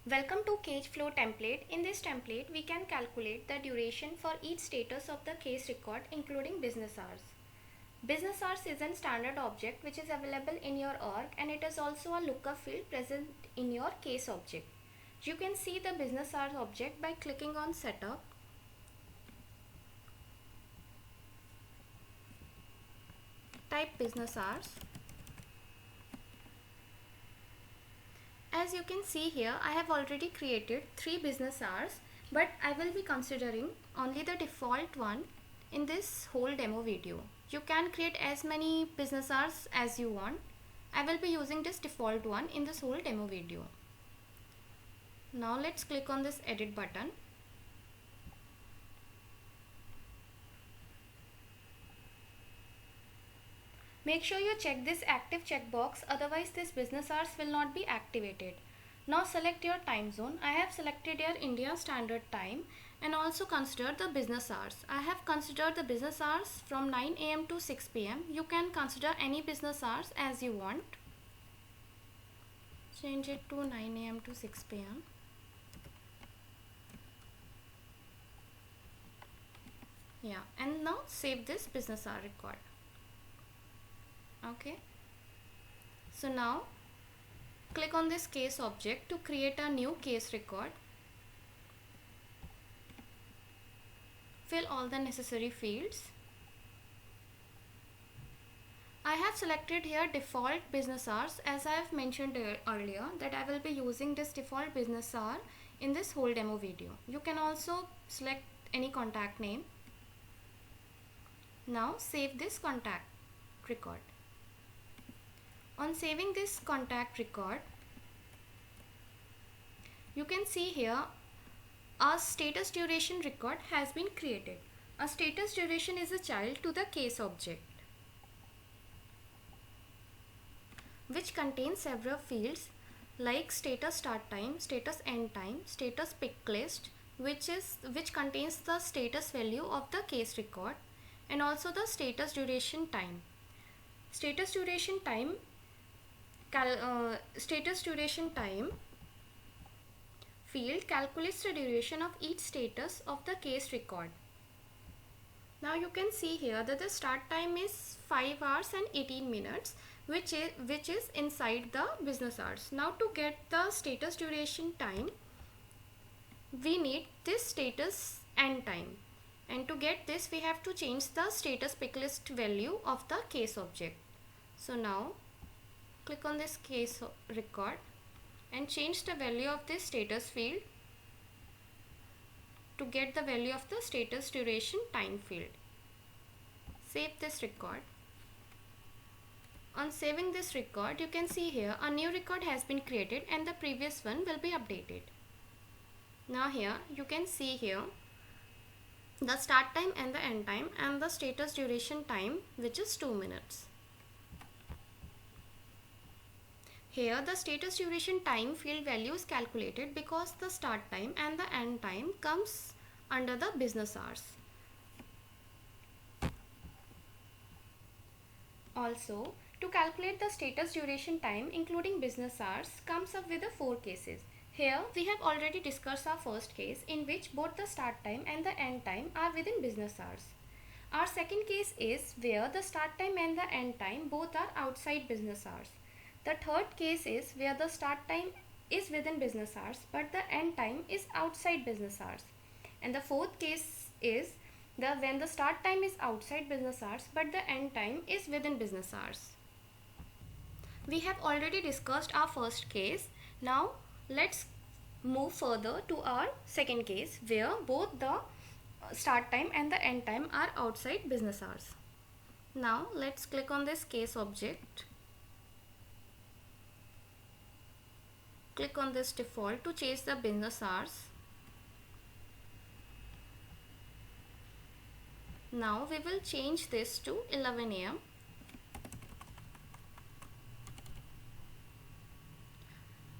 Welcome to Case Flow template. In this template, we can calculate the duration for each status of the case record including business hours. Business hours is a standard object which is available in your org, and it is also a lookup field present in your case object. You can see the business hours object by clicking on setup. Type business hours. As you can see here, I have already created 3 business hours, but I will be considering only the default one in this whole demo video. You can create as many business hours as you want. I will be using this default one in this whole demo video. Now let's click on this edit button. Make sure you check this active checkbox, otherwise this business hours will not be activated. Now select your time zone. I have selected your India Standard Time and also consider the business hours. I have considered the business hours from 9 am to 6 pm. You can consider any business hours as you want. Change it to 9 am to 6 pm. Yeah, and now save this business hour record. Okay, so now click on this case object to create a new case record. Fill all the necessary fields. I have selected here default business hours, as I have mentioned earlier that I will be using this default business hour in this whole demo video. You can also select any contact name. Now save this contact record. On saving this contact record, you can see here a status duration record has been created. A status duration is a child to the case object, which contains several fields like status start time, status end time, status pick list, which contains the status value of the case record, and also the status duration time. Status duration time field calculates the duration of each status of the case record. Now you can see here that the start time is 5 hours and 18 minutes, which is inside the business hours. Now to get the status duration time, we need this status end time, and to get this we have to change the status pick list value of the case object. So now click on this case record and change the value of this status field to get the value of the status duration time field. Save this record. On saving this record, you can see here a new record has been created and the previous one will be updated. Now here you can see here the start time and the end time and the status duration time, which is 2 minutes. Here the status duration time field value is calculated because the start time and the end time comes under the business hours. Also, to calculate the status duration time including business hours comes up with the 4 cases. Here we have already discussed our first case in which both the start time and the end time are within business hours. Our second case is where the start time and the end time both are outside business hours. The third case is where the start time is within business hours but the end time is outside business hours. And the fourth case is when the start time is outside business hours but the end time is within business hours. We have already discussed our first case. Now let's move further to our second case where both the start time and the end time are outside business hours. Now let's click on this case object. Click on this default to change the business hours. Now we will change this to 11 am.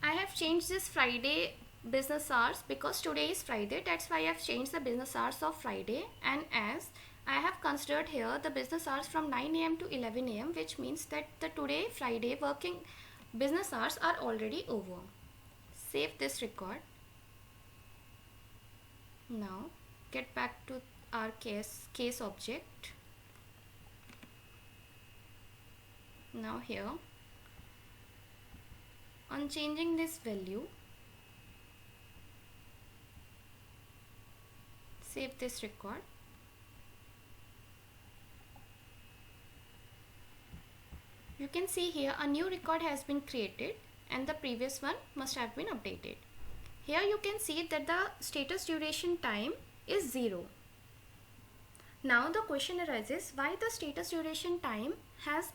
I have changed this Friday business hours because today is Friday. That's why I have changed the business hours of Friday, and as I have considered here the business hours from 9 am to 11 am, which means that the today Friday working business hours are already over. Save this record. Now get back to our case object. Now here, on changing this value, save this record. You can see here a new record has been created and the previous one must have been updated. Here you can see that the status duration time is 0. Now the question arises, why the status duration time has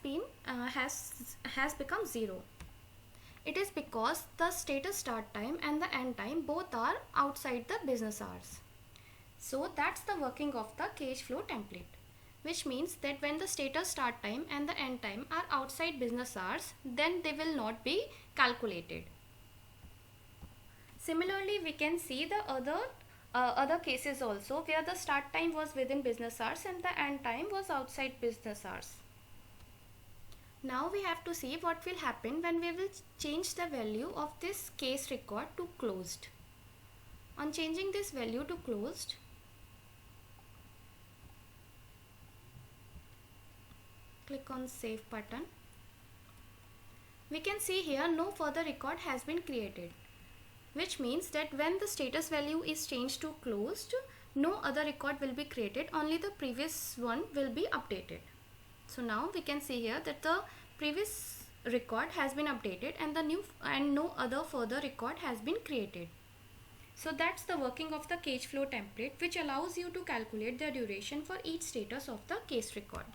become 0. It is because the status start time and the end time both are outside the business hours. So that's the working of the cash flow template, which means that when the status start time and the end time are outside business hours, then they will not be calculated. Similarly, we can see the other cases also where the start time was within business hours and the end time was outside business hours. Now we have to see what will happen when we will change the value of this case record to closed. On changing this value to closed, click on save button. We can see here no further record has been created, which means that when the status value is changed to closed, no other record will be created, only the previous one will be updated. So now we can see here that the previous record has been updated and no other further record has been created. So that's the working of the case flow template, which allows you to calculate the duration for each status of the case record.